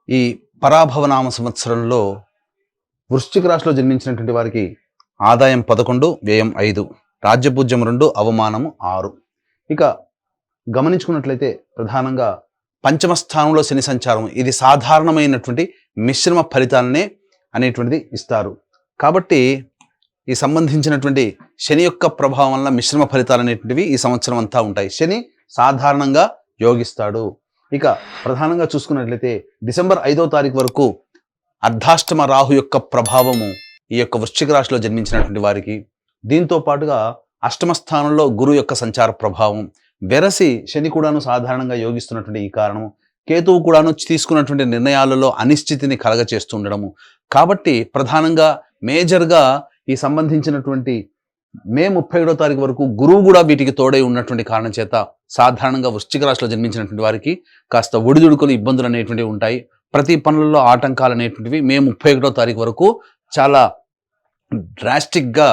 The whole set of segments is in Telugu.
ఈ పరాభవనామ సంవత్సరంలో వృశ్చిక రాశిలో జన్మించినటువంటి వారికి ఆదాయం 11, వ్యయం 5, రాజ్యపూజ్యం 2, అవమానము 6. ఇక గమనించుకున్నట్లయితే ప్రధానంగా పంచమ స్థానంలో శని సంచారం, ఇది సాధారణమైనటువంటి మిశ్రమ ఫలితాలనే అనేటువంటిది ఇస్తారు. కాబట్టి ఈ సంబంధించినటువంటి శని యొక్క ప్రభావం వల్ల మిశ్రమ ఫలితాలు అనేటువంటివి ఈ సంవత్సరం అంతా ఉంటాయి. శని సాధారణంగా యోగిస్తాడు. ఇక ప్రధానంగా చూసుకున్నట్లయితే డిసెంబర్ 5వ తారీఖు వరకు అర్ధాష్టమ రాహు యొక్క ప్రభావము ఈ యొక్క వృశ్చిక రాశిలో జన్మించినటువంటి వారికి, దీంతో పాటుగా అష్టమ స్థానంలో గురు యొక్క సంచార ప్రభావం, వెరసి శని కూడాను సాధారణంగా యోగిస్తున్నటువంటి ఈ కారణము, కేతువు కూడాను తీసుకున్నటువంటి నిర్ణయాలలో అనిశ్చితిని కలగచేస్తూ ఉండడము. కాబట్టి ప్రధానంగా మేజర్గా ఈ సంబంధించినటువంటి మే 31వ తారీఖు వరకు గురువు కూడా వీటికి తోడై ఉన్నటువంటి కారణం చేత సాధారణంగా వృశ్చిక రాశిలో జన్మించినటువంటి వారికి కాస్త ఒడిదుడుకులు, ఇబ్బందులు అనేటువంటివి ఉంటాయి. ప్రతి పనులలో ఆటంకాలు అనేటువంటివి మే 31వ తారీఖు వరకు చాలా డ్రాస్టిక్గా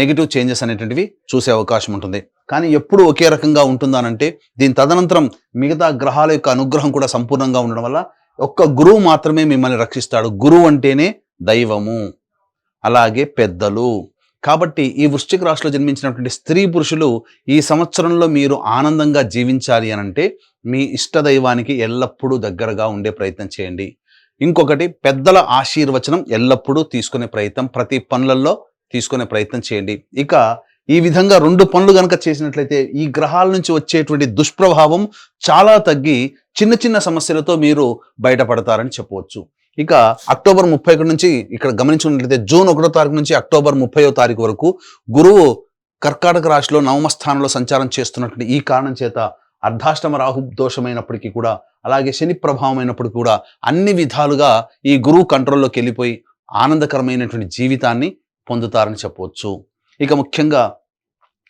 నెగిటివ్ చేంజెస్ అనేటువంటివి చూసే అవకాశం ఉంటుంది. కానీ ఎప్పుడు ఒకే రకంగా ఉంటుందానంటే దీని తదనంతరం మిగతా గ్రహాల యొక్క అనుగ్రహం కూడా సంపూర్ణంగా ఉండడం వల్ల ఒక్క గురువు మాత్రమే మిమ్మల్ని రక్షిస్తాడు. గురువు అంటేనే దైవము, అలాగే పెద్దలు. కాబట్టి ఈ వృశ్చిక రాశిలో జన్మించినటువంటి స్త్రీ పురుషులు ఈ సంవత్సరంలో మీరు ఆనందంగా జీవించాలి అనంటే మీ ఇష్ట దైవానికి ఎల్లప్పుడూ దగ్గరగా ఉండే ప్రయత్నం చేయండి. ఇంకొకటి, పెద్దల ఆశీర్వచనం ఎల్లప్పుడూ తీసుకునే ప్రయత్నం, ప్రతి పనులలో తీసుకునే ప్రయత్నం చేయండి. ఇక ఈ విధంగా 2 పనులు కనుక చేసినట్లయితే ఈ గ్రహాల నుంచి వచ్చేటువంటి దుష్ప్రభావం చాలా తగ్గి చిన్న చిన్న సమస్యలతో మీరు బయటపడతారని చెప్పవచ్చు. ఇక అక్టోబర్ 31 నుంచి ఇక్కడ గమనించుకున్నట్లయితే జూన్ 1వ తారీఖు నుంచి అక్టోబర్ 30వ తారీఖు వరకు గురువు కర్కాటక రాశిలో నవమ స్థానంలో సంచారం చేస్తున్నటువంటి ఈ కారణం చేత అర్ధాష్టమ రాహు దోషమైనప్పటికీ కూడా, అలాగే శని ప్రభావం అయినప్పటికీ కూడా అన్ని విధాలుగా ఈ గురువు కంట్రోల్లోకి వెళ్ళిపోయి ఆనందకరమైనటువంటి జీవితాన్ని పొందుతారని చెప్పవచ్చు. ఇక ముఖ్యంగా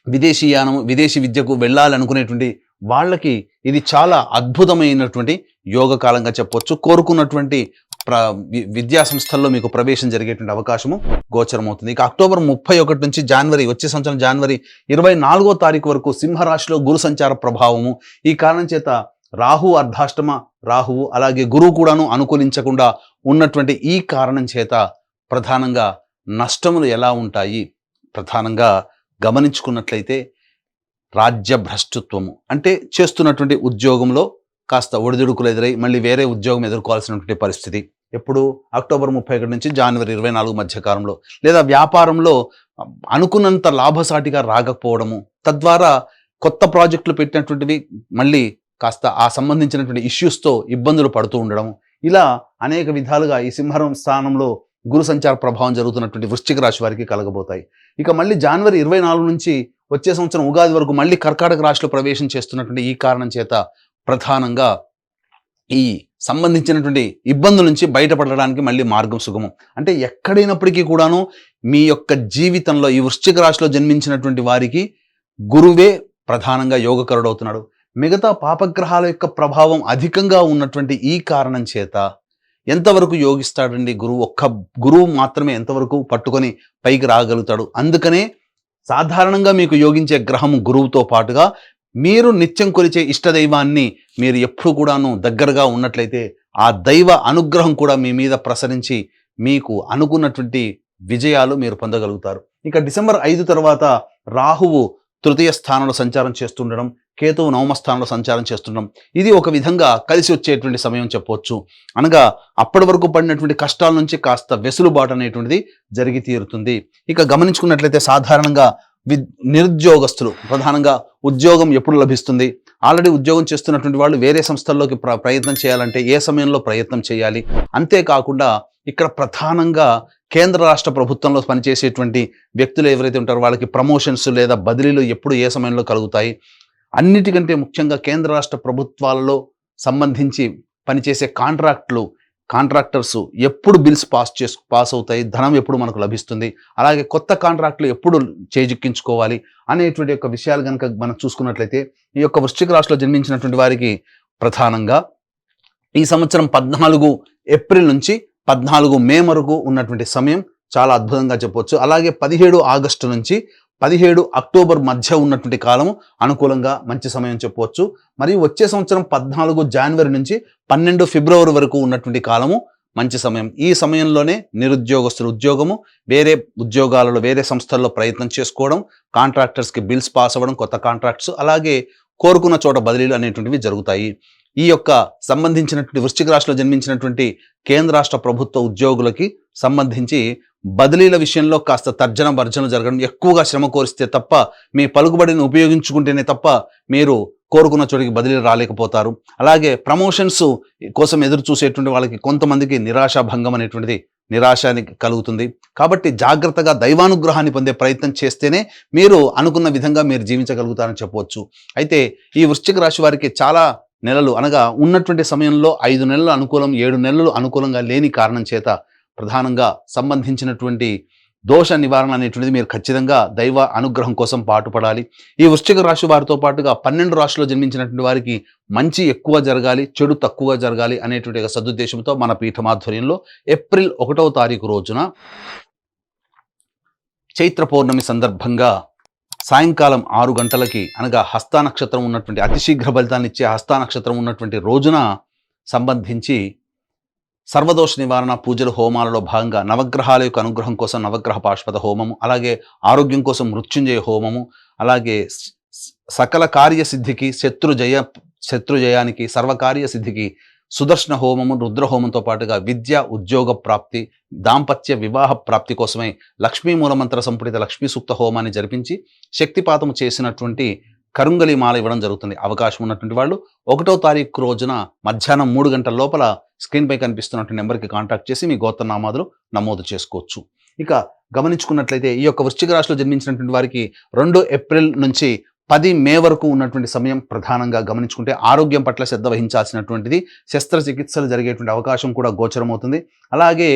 విదేశీయానం, విదేశీ విద్యకు వెళ్ళాలనుకునేటువంటి వాళ్ళకి ఇది చాలా అద్భుతమైనటువంటి యోగకాలంగా చెప్పవచ్చు. కోరుకున్నటువంటి విద్యా సంస్థల్లో మీకు ప్రవేశం జరిగేటువంటి అవకాశము గోచరమవుతుంది. ఇక అక్టోబర్ 31 నుంచి వచ్చే సంవత్సరం జనవరి 24వ తారీఖు వరకు సింహరాశిలో గురు సంచార ప్రభావము, ఈ కారణం చేత రాహు, అర్ధాష్టమ రాహువు అలాగే గురువు కూడాను అనుకూలించకుండా ఉన్నటువంటి ఈ కారణం చేత ప్రధానంగా నష్టములు ఎలా ఉంటాయి, ప్రధానంగా గమనించుకున్నట్లయితే రాజ్య భ్రష్టత్వము, అంటే చేస్తున్నటువంటి ఉద్యోగంలో కాస్త ఒడిదుడుకులు ఎదురై మళ్ళీ వేరే ఉద్యోగం ఎదుర్కోవాల్సినటువంటి పరిస్థితి ఎప్పుడు అక్టోబర్ 31 నుంచి జనవరి 24 మధ్య కాలంలో, లేదా వ్యాపారంలో అనుకున్నంత లాభసాటిగా రాకపోవడము, తద్వారా కొత్త ప్రాజెక్టులు పెట్టినటువంటివి మళ్ళీ కాస్త ఆ సంబంధించినటువంటి ఇష్యూస్తో ఇబ్బందులు పడుతూ ఉండడం, ఇలా అనేక విధాలుగా ఈ సింహం స్థానంలో గురు సంచార ప్రభావం జరుగుతున్నటువంటి వృశ్చిక రాశి వారికి కలగబోతాయి. ఇక మళ్ళీ జనవరి 24 నుంచి వచ్చే సంవత్సరం ఉగాది వరకు మళ్ళీ కర్కాటక రాశిలో ప్రవేశం చేస్తున్నటువంటి ఈ కారణం చేత ప్రధానంగా ఈ సంబంధించినటువంటి ఇబ్బందుల నుంచి బయటపడడానికి మళ్ళీ మార్గం సుగమం. అంటే ఎక్కడైనప్పటికీ కూడాను మీ యొక్క జీవితంలో ఈ వృశ్చిక రాశిలో జన్మించినటువంటి వారికి గురువే ప్రధానంగా యోగకరుడు అవుతున్నాడు. మిగతా పాపగ్రహాల యొక్క ప్రభావం అధికంగా ఉన్నటువంటి ఈ కారణం చేత ఎంతవరకు యోగిస్తాడండి గురువు? ఒక్క గురువు మాత్రమే ఎంతవరకు పట్టుకొని పైకి రాగలుగుతాడు. అందుకనే సాధారణంగా మీకు యోగించే గ్రహం గురువుతో పాటుగా మీరు నిత్యం కొలిచే ఇష్టదైవాన్ని మీరు ఎప్పుడు కూడాను దగ్గరగా ఉన్నట్లయితే ఆ దైవ అనుగ్రహం కూడా మీ మీద ప్రసరించి మీకు అనుకున్నటువంటి విజయాలు మీరు పొందగలుగుతారు. ఇక డిసెంబర్ 5 తర్వాత రాహువు తృతీయ స్థానంలో సంచారం చేస్తుండడం, కేతువు నవమ స్థానంలో సంచారం చేస్తుండడం, ఇది ఒక విధంగా కలిసి వచ్చేటువంటి సమయం చెప్పవచ్చు. అనగా అప్పటి వరకు పడినటువంటి కష్టాల నుంచి కాస్త వెసులుబాటు అనేటువంటిది జరిగి తీరుతుంది. ఇక గమనించుకున్నట్లయితే సాధారణంగా నిరుద్యోగస్తులు ప్రధానంగా ఉద్యోగం ఎప్పుడు లభిస్తుంది, ఆల్రెడీ ఉద్యోగం చేస్తున్నటువంటి వాళ్ళు వేరే సంస్థల్లోకి ప్రయత్నం చేయాలంటే ఏ సమయంలో ప్రయత్నం చేయాలి, అంతేకాకుండా ఇక్కడ ప్రధానంగా కేంద్ర రాష్ట్ర ప్రభుత్వంలో పనిచేసేటువంటి వ్యక్తులు ఎవరైతే ఉంటారో వాళ్ళకి ప్రమోషన్స్ లేదా బదిలీలు ఎప్పుడు ఏ సమయంలో కలుగుతాయి, అన్నిటికంటే ముఖ్యంగా కేంద్ర రాష్ట్ర ప్రభుత్వాలలో సంబంధించి పనిచేసే కాంట్రాక్టర్స్ ఎప్పుడు బిల్స్ పాస్ అవుతాయి, ధనం ఎప్పుడు మనకు లభిస్తుంది, అలాగే కొత్త కాంట్రాక్టులు ఎప్పుడు చేజిక్కించుకోవాలి అనేటువంటి యొక్క విషయాలు కనుక మనం చూసుకున్నట్లయితే ఈ యొక్క వృశ్చిక రాశిలో జన్మించినటువంటి వారికి ప్రధానంగా ఈ సంవత్సరం 14 ఏప్రిల్ నుంచి 14 మే వరకు ఉన్నటువంటి సమయం చాలా అద్భుతంగా చెప్పవచ్చు. అలాగే 17 ఆగస్టు నుంచి 17 అక్టోబర్ మధ్య ఉన్నటువంటి కాలము అనుకూలంగా మంచి సమయం చెప్పవచ్చు. మరియు వచ్చే సంవత్సరం 14 జనవరి నుంచి 12 ఫిబ్రవరి వరకు ఉన్నటువంటి కాలము మంచి సమయం. ఈ సమయంలోనే నిరుద్యోగస్తులు ఉద్యోగము, వేరే ఉద్యోగాలలో వేరే సంస్థల్లో ప్రయత్నం చేసుకోవడం, కాంట్రాక్టర్స్కి బిల్స్ పాస్ అవ్వడం, కొత్త కాంట్రాక్ట్స్, అలాగే కోరుకున్న చోట బదిలీలు అనేటువంటివి జరుగుతాయి. ఈ యొక్క సంబంధించినటువంటి వృశ్చిక రాశిలో జన్మించినటువంటి కేంద్ర రాష్ట్ర ప్రభుత్వ ఉద్యోగులకి సంబంధించి బదిలీల విషయంలో కాస్త తర్జన భర్జన జరగడం, ఎక్కువగా శ్రమ కోరిస్తే తప్ప, మీ పలుకుబడిని ఉపయోగించుకుంటేనే తప్ప మీరు కోరుకున్న చోటికి బదిలీలు రాలేకపోతారు. అలాగే ప్రమోషన్స్ కోసం ఎదురు చూసేటువంటి వాళ్ళకి కొంతమందికి నిరాశాభంగం అనేటువంటిది నిరాశానికి కలుగుతుంది. కాబట్టి జాగ్రత్తగా దైవానుగ్రహాన్ని పొందే ప్రయత్నం చేస్తేనే మీరు అనుకున్న విధంగా మీరు జీవించగలుగుతారని చెప్పవచ్చు. అయితే ఈ వృశ్చిక రాశి వారికి చాలా నెలలు అనగా ఉన్నటువంటి సమయంలో 5 నెలలు అనుకూలం, 7 నెలలు అనుకూలంగా లేని కారణం చేత ప్రధానంగా సంబంధించినటువంటి దోష నివారణ అనేటువంటిది మీరు ఖచ్చితంగా దైవ అనుగ్రహం కోసం పాటుపడాలి. ఈ వృశ్చిక రాశి వారితో పాటుగా 12 రాశిలో జన్మించినటువంటి వారికి మంచి ఎక్కువ జరగాలి, చెడు తక్కువ జరగాలి అనేటువంటి ఒక సదుద్దేశంతో మన పీఠమాధ్వర్యంలో ఏప్రిల్ 1వ తారీఖు రోజున చైత్ర పౌర్ణమి సందర్భంగా సాయంకాలం 6 గంటలకి అనగా హస్త నక్షత్రం ఉన్నటువంటి అతి శీఘ్ర ఫలితాన్ని ఇచ్చే హస్త నక్షత్రం ఉన్నటువంటి రోజున సంబంధించి సర్వదోష నివారణ పూజలు హోమాలలో భాగంగా నవగ్రహాల యొక్క అనుగ్రహం కోసం నవగ్రహ పాశుపత హోమము, అలాగే ఆరోగ్యం కోసం మృత్యుంజయ హోమము, అలాగే సకల కార్యసిద్ధికి శత్రుజయానికి సర్వకార్య సిద్ధికి సుదర్శన హోమము, రుద్రహోమంతో పాటుగా విద్య ఉద్యోగ ప్రాప్తి, దాంపత్య వివాహ ప్రాప్తి కోసమై లక్ష్మీ మూలమంత్ర సంపుటిత లక్ష్మీ సూక్త హోమాన్ని జరిపించి శక్తిపాతము చేసినటువంటి కరుంగలి మాల ఇవ్వడం జరుగుతుంది. అవకాశం ఉన్నటువంటి వాళ్ళు 1వ తారీఖు రోజున మధ్యాహ్నం 3 గంటల లోపల స్క్రీన్పై కనిపిస్తున్నటువంటి నెంబర్కి కాంటాక్ట్ చేసి మీ గోత్రనామాదులు నమోదు చేసుకోవచ్చు. ఇక గమనించుకున్నట్లయితే ఈ యొక్క వృశ్చిక రాశిలో జన్మించినటువంటి వారికి 2 ఏప్రిల్ నుంచి 10 మే వరకు ఉన్నటువంటి సమయం ప్రధానంగా గమనించుకుంటే ఆరోగ్యం పట్ల శ్రద్ధ వహించాల్సినటువంటిది, శస్త్రచికిత్సలు జరిగేటువంటి అవకాశం కూడా గోచరమవుతుంది. అలాగే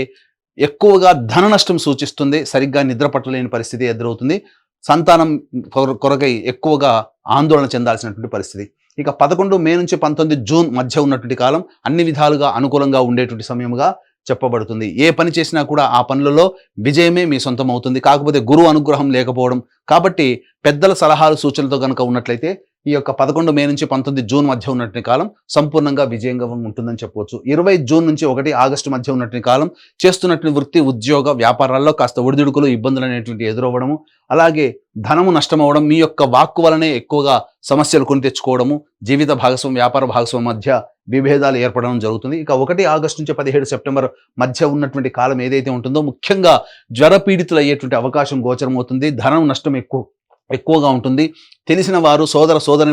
ఎక్కువగా ధన నష్టం సూచిస్తుంది, సరిగ్గా నిద్ర పట్టలేని పరిస్థితి ఎదురవుతుంది, సంతానం కొరకై ఎక్కువగా ఆందోళన చెందాల్సినటువంటి పరిస్థితి. ఇక 11 మే నుంచి 19 జూన్ మధ్య ఉన్నటువంటి కాలం అన్ని విధాలుగా అనుకూలంగా ఉండేటువంటి సమయముగా చెప్పబడుతుంది. ఏ పని చేసినా కూడా ఆ పనులలో విజయమే మీ సొంతం అవుతుంది. కాకపోతే గురువు అనుగ్రహం లేకపోవడం, కాబట్టి పెద్దల సలహాలు సూచనలతో కనుక ఉన్నట్లయితే ఈ యొక్క 11 మే నుంచి 19 జూన్ మధ్య ఉన్నటువంటి కాలం సంపూర్ణంగా విజయంగా ఉంటుందని చెప్పవచ్చు. 20 జూన్ నుంచి 1 ఆగస్టు మధ్య ఉన్నటువంటి కాలం చేస్తున్నటువంటి వృత్తి ఉద్యోగ వ్యాపారాల్లో కాస్త ఒడిదుడుకులు ఇబ్బందులు అనేటువంటి ఎదురవ్వడము, అలాగే ధనము నష్టమవడం, మీ యొక్క వాక్కు వలనే ఎక్కువగా సమస్యలు కొని తెచ్చుకోవడము, జీవిత భాగస్వామి వ్యాపార భాగస్వామి మధ్య విభేదాలు ఏర్పడడం జరుగుతుంది. ఇక 1 ఆగస్టు నుంచి 17 సెప్టెంబర్ మధ్య ఉన్నటువంటి కాలం ఏదైతే ఉంటుందో ముఖ్యంగా జ్వర పీడితులు అయ్యేటువంటి అవకాశం గోచరమవుతుంది. ధనం నష్టం ఎక్కువగా ఉంటుంది. తెలిసిన వారు సోదరి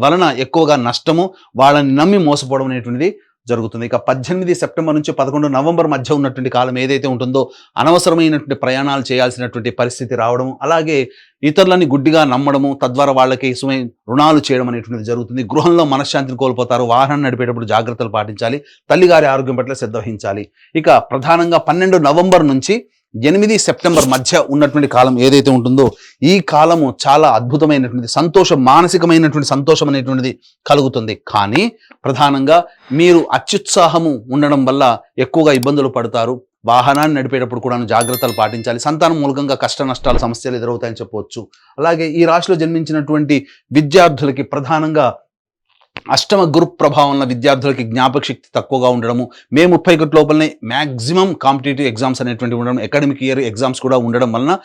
వలన ఎక్కువగా నష్టము, వాళ్ళని నమ్మి మోసపోవడం అనేటువంటిది జరుగుతుంది. ఇక 18 సెప్టెంబర్ నుంచి 11 నవంబర్ మధ్య ఉన్నటువంటి కాలం ఏదైతే ఉంటుందో అనవసరమైనటువంటి ప్రయాణాలు చేయాల్సినటువంటి పరిస్థితి రావడం, అలాగే ఇతరులని గుడ్డిగా నమ్మడము, తద్వారా వాళ్ళకి రుణాలు చేయడం అనేటువంటిది జరుగుతుంది. గృహంలో మనశ్శాంతిని కోల్పోతారు. వాహనం నడిపేటప్పుడు జాగ్రత్తలు పాటించాలి. తల్లిగారి ఆరోగ్యం పట్ల శ్రద్ధ వహించాలి. ఇక ప్రధానంగా 12 నవంబర్ నుంచి 8 సెప్టెంబర్ మధ్య ఉన్నటువంటి కాలం ఏదైతే ఉంటుందో ఈ కాలము చాలా అద్భుతమైనటువంటి మానసికమైనటువంటి సంతోషం అనేటువంటిది కలుగుతుంది. కానీ ప్రధానంగా మీరు అత్యుత్సాహము ఉండడం వల్ల ఎక్కువగా ఇబ్బందులు పడతారు. వాహనాన్ని నడిపేటప్పుడు కూడా జాగ్రత్తలు పాటించాలి. సంతానం మూలంగా కష్ట నష్టాలు సమస్యలు ఎదురవుతాయని చెప్పవచ్చు. అలాగే ఈ రాశిలో జన్మించినటువంటి విద్యార్థులకి ప్రధానంగా అష్టమ గురు ప్రభావంలో విద్యార్థులకి జ్ఞాపక శక్తి తక్కువగా ఉండడము, మే 31 లోపలనే మ్యాక్సిమం కాంపిటేటివ్ ఎగ్జామ్స్ అనేటువంటి ఉండడం, అకాడమిక్ ఇయర్ ఎగ్జామ్స్ కూడా ఉండడం వలన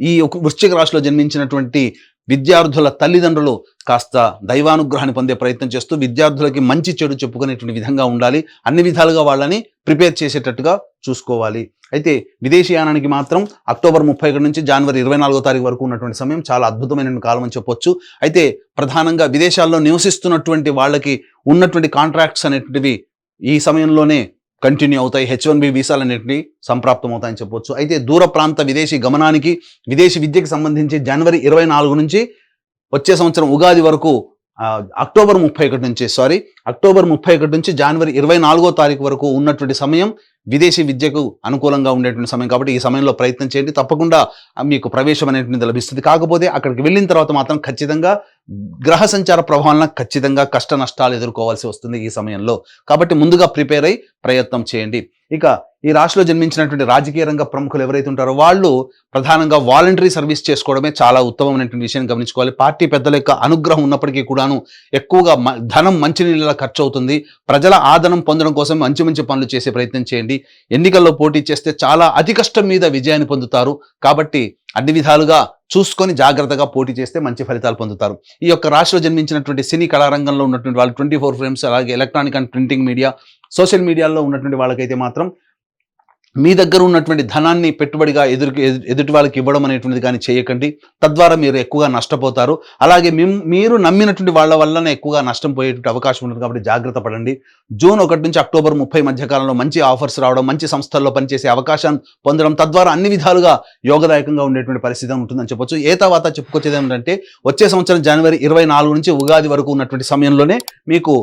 ఈ వృశ్చిక రాశిలో జన్మించినటువంటి విద్యార్థుల తల్లిదండ్రులు కాస్త దైవానుగ్రహాన్ని పొందే ప్రయత్నం చేస్తూ విద్యార్థులకి మంచి చెడు చెప్పుకునేటువంటి విధంగా ఉండాలి. అన్ని విధాలుగా వాళ్ళని ప్రిపేర్ చేసేటట్టుగా చూసుకోవాలి. అయితే విదేశీయానానికి మాత్రం అక్టోబర్ 31 నుంచి జనవరి 24వ తారీఖు వరకు ఉన్నటువంటి సమయం చాలా అద్భుతమైన కాలం అని చెప్పొచ్చు. అయితే ప్రధానంగా విదేశాల్లో నివసిస్తున్నటువంటి వాళ్ళకి ఉన్నటువంటి కాంట్రాక్ట్స్ అనేటివి ఈ సమయంలోనే కంటిన్యూ అవుతాయి. H1B వీసాలు అనేటివి సంప్రాప్తం అవుతాయని చెప్పొచ్చు. అయితే దూర ప్రాంత విదేశీ గమనానికి, విదేశీ విద్యకి సంబంధించి జనవరి 24 నుంచి వచ్చే సంవత్సరం ఉగాది వరకు అక్టోబర్ 31 నుంచి జనవరి 24వ తారీఖు వరకు ఉన్నటువంటి సమయం విదేశీ విద్యకు అనుకూలంగా ఉండేటువంటి సమయం. కాబట్టి ఈ సమయంలో ప్రయత్నం చేయండి. తప్పకుండా మీకు ప్రవేశం అనేటువంటిది లభిస్తుంది. కాకపోతే అక్కడికి వెళ్ళిన తర్వాత మాత్రం ఖచ్చితంగా గ్రహ సంచార ప్రభావాలను ఖచ్చితంగా కష్ట నష్టాలు ఎదుర్కోవాల్సి వస్తుంది ఈ సమయంలో. కాబట్టి ముందుగా ప్రిపేర్ అయి ప్రయత్నం చేయండి. ఇక ఈ రాశిలో జన్మించినటువంటి రాజకీయ రంగ ప్రముఖులు ఎవరైతే ఉంటారో వాళ్ళు ప్రధానంగా వాలంటరీ సర్వీస్ చేసుకోవడమే చాలా ఉత్తమమైనటువంటి విషయాన్ని గమనించుకోవాలి. పార్టీ పెద్దల యొక్క అనుగ్రహం ఉన్నప్పటికీ కూడాను ఎక్కువగా ధనం మంచినీళ్ళలా ఖర్చు అవుతుంది. ప్రజల ఆదరణ పొందడం కోసం మంచి మంచి పనులు చేసే ప్రయత్నం చేయండి. ఎన్నికల్లో పోటీ చేస్తే చాలా అతి కష్టం మీద విజయాన్ని పొందుతారు. కాబట్టి అన్ని విధాలుగా చూసుకొని జాగ్రత్తగా పోటీ చేస్తే మంచి ఫలితాలు పొందుతారు. ఈ యొక్క రాశిలో జన్మించినటువంటి సినీ కళారంగంలో ఉన్నటువంటి వాళ్ళు 24 ఫ్రేమ్స్, అలాగే electronic and printing media, social మీడియాలో ఉన్నటువంటి వాళ్ళకైతే మాత్రం మీ దగ్గర ఉన్నటువంటి ధనాన్ని పెట్టుబడిగా ఎదుటి వాళ్ళకి ఇవ్వడం అనేటువంటిది కానీ చేయకండి. తద్వారా మీరు ఎక్కువగా నష్టపోతారు. అలాగే మీరు నమ్మినటువంటి వాళ్ళ వల్లనే ఎక్కువగా నష్టం పోయేటువంటి అవకాశం ఉంటుంది. కాబట్టి జాగ్రత్త పడండి. జూన్ 1 నుంచి అక్టోబర్ 30 మధ్య కాలంలో మంచి ఆఫర్స్ రావడం, మంచి సంస్థల్లో పనిచేసే అవకాశాన్ని పొందడం, తద్వారా అన్ని విధాలుగా యోగదాయకంగా ఉండేటువంటి పరిస్థితి ఉంటుందని చెప్పొచ్చు. తర్వాత చెప్పుకొచ్చేది ఏమిటంటే వచ్చే సంవత్సరం జనవరి 24 నుంచి ఉగాది వరకు ఉన్నటువంటి సమయంలోనే మీకు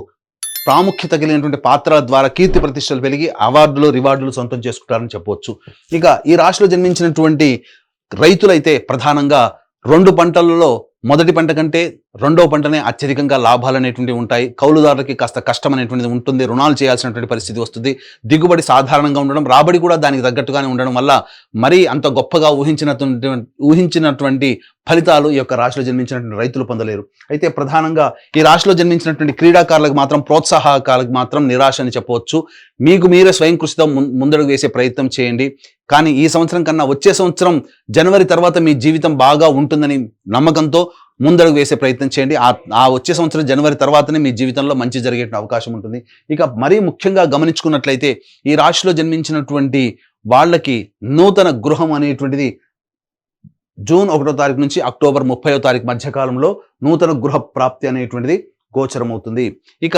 ప్రాముఖ్యత కలిగినటువంటి పాత్రల ద్వారా కీర్తి ప్రతిష్టలు పెరిగి అవార్డులు, రివార్డులు సొంతం చేసుకుంటారని చెప్పవచ్చు. ఇక ఈ రాశిలో జన్మించినటువంటి రైతులైతే ప్రధానంగా 2 పంటలలో మొదటి పంట కంటే రెండవ పంటనే అత్యధికంగా లాభాలు అనేటువంటివి ఉంటాయి. కౌలుదారులకి కాస్త కష్టం అనేటువంటిది ఉంటుంది. రుణాలు చేయాల్సినటువంటి పరిస్థితి వస్తుంది. దిగుబడి సాధారణంగా ఉండడం, రాబడి కూడా దానికి తగ్గట్టుగానే ఉండడం వల్ల మరీ అంత గొప్పగా ఊహించినటువంటి ఫలితాలు ఈ యొక్క రాశిలో జన్మించినటువంటి రైతులు పొందలేరు. అయితే ప్రధానంగా ఈ రాశిలో జన్మించినటువంటి క్రీడాకారులకు మాత్రం, ప్రోత్సాహకాలకు మాత్రం నిరాశ అని చెప్పవచ్చు. మీకు మీరే స్వయం కృషితో ముందడుగు వేసే ప్రయత్నం చేయండి. కానీ ఈ సంవత్సరం కన్నా వచ్చే సంవత్సరం జనవరి తర్వాత మీ జీవితం బాగా ఉంటుందని నమ్మకంతో ముందడుగు వేసే ప్రయత్నం చేయండి. ఆ వచ్చే సంవత్సరం జనవరి తర్వాతనే మీ జీవితంలో మంచి జరిగే అవకాశం ఉంటుంది. ఇక మరీ ముఖ్యంగా గమనించుకున్నట్లయితే ఈ రాశిలో జన్మించినటువంటి వాళ్ళకి నూతన గృహం అనేటువంటిది జూన్ 1వ తారీఖు నుంచి అక్టోబర్ 30వ తారీఖు మధ్యకాలంలో నూతన గృహ ప్రాప్తి అనేటువంటిది గోచరమవుతుంది. ఇక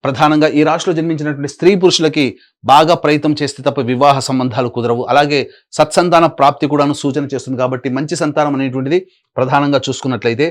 ప్రధానంగా ఈ రాశిలో జన్మించినటువంటి స్త్రీ పురుషులకి బాగా ప్రయత్నం చేస్తే తప్ప వివాహ సంబంధాలు కుదరవు. అలాగే సత్సంతాన ప్రాప్తి కూడాను సూచన చేస్తుంది. కాబట్టి మంచి సంతానం అనేటువంటిది ప్రధానంగా చూసుకున్నట్లయితే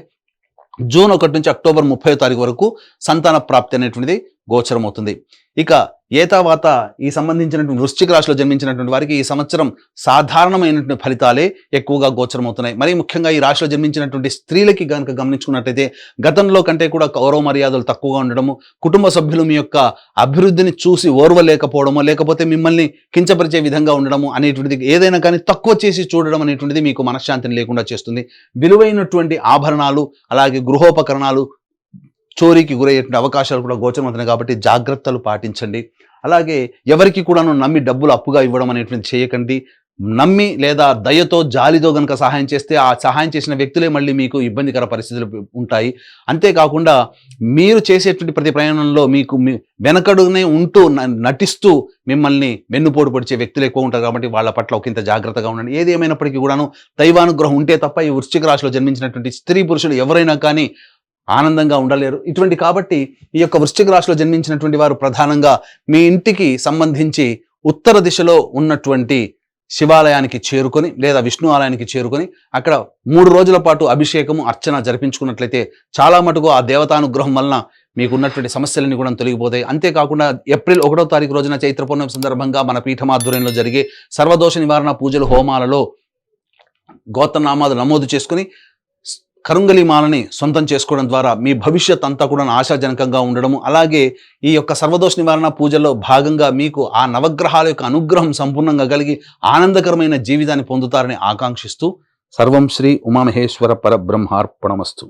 జూన్ 1 నుంచి అక్టోబర్ 30వ తారీఖు వరకు సంతాన ప్రాప్తి అనేటువంటిది గోచరమవుతుంది. ఇక ఏతావాత ఈ సంబంధించినటువంటి వృశ్చిక రాశిలో జన్మించినటువంటి వారికి ఈ సంవత్సరం సాధారణమైనటువంటి ఫలితాలే ఎక్కువగా గోచరమవుతున్నాయి. మరీ ముఖ్యంగా ఈ రాశిలో జన్మించినటువంటి స్త్రీలకి కనుక గమనించుకున్నట్టయితే గతంలో కంటే కూడా గౌరవ మర్యాదలు తక్కువగా ఉండడము, కుటుంబ సభ్యులు మీ యొక్క అభివృద్ధిని చూసి ఓర్వలేకపోవడము, లేకపోతే మిమ్మల్ని కించపరిచే విధంగా ఉండడము అనేటువంటిది, ఏదైనా కానీ తక్కువ చేసి చూడడం అనేటువంటిది మీకు మనశ్శాంతిని లేకుండా చేస్తుంది. విలువైనటువంటి ఆభరణాలు, అలాగే గృహోపకరణాలు చోరీకి గురయ్యేటువంటి అవకాశాలు కూడా గోచరమవుతున్నాయి. కాబట్టి జాగ్రత్తలు పాటించండి. అలాగే ఎవరికి కూడాను నమ్మి డబ్బులు అప్పుగా ఇవ్వడం అనేటువంటి చేయకండి. నమ్మి లేదా దయతో, జాలితో కనుక సహాయం చేస్తే ఆ సహాయం చేసిన వ్యక్తులే మళ్ళీ మీకు ఇబ్బందికర పరిస్థితులు ఉంటాయి. అంతేకాకుండా మీరు చేసేటువంటి ప్రతి ప్రయాణంలో మీకు వెనకడునే ఉంటూ నటిస్తూ మిమ్మల్ని వెన్నుపోటు పొడిచే వ్యక్తులు ఎక్కువ ఉంటారు. కాబట్టి వాళ్ళ పట్ల ఒకంత జాగ్రత్తగా ఉండండి. ఏది ఏమైనప్పటికీ కూడాను దైవానుగ్రహం ఉంటే తప్ప ఈ వృశ్చిక రాశిలో జన్మించినటువంటి స్త్రీ పురుషులు ఎవరైనా కానీ ఆనందంగా ఉండలేరు. కాబట్టి ఈ యొక్క వృశ్చిక రాశిలో జన్మించినటువంటి వారు ప్రధానంగా మీ ఇంటికి సంబంధించి ఉత్తర దిశలో ఉన్నటువంటి శివాలయానికి చేరుకొని లేదా విష్ణు ఆలయానికి చేరుకొని అక్కడ 3 రోజుల పాటు అభిషేకము, అర్చన జరిపించుకున్నట్లయితే చాలా మటుకు ఆ దేవతానుగ్రహం వలన మీకు ఉన్నటువంటి సమస్యలన్నీ కూడా తొలగిపోతాయి. అంతేకాకుండా ఏప్రిల్ 1వ తారీఖు రోజున చైత్ర పౌర్ణమి సందర్భంగా మన పీఠమాధ్వర్యంలో జరిగే సర్వదోష నివారణ పూజలు, హోమాలలో గోత్రనామాలు నమోదు చేసుకుని కరుంగలి మాలని సొంతం చేసుకోవడం ద్వారా మీ భవిష్యత్ అంతా కూడా ఆశాజనకంగా ఉండడము, అలాగే ఈ యొక్క సర్వదోష నివారణ పూజల్లో భాగంగా మీకు ఆ నవగ్రహాల యొక్క అనుగ్రహం సంపూర్ణంగా కలిగి ఆనందకరమైన జీవితాన్ని పొందుతారని ఆకాంక్షిస్తూ సర్వం శ్రీ ఉమామహేశ్వర పరబ్రహ్మార్పణమస్తు.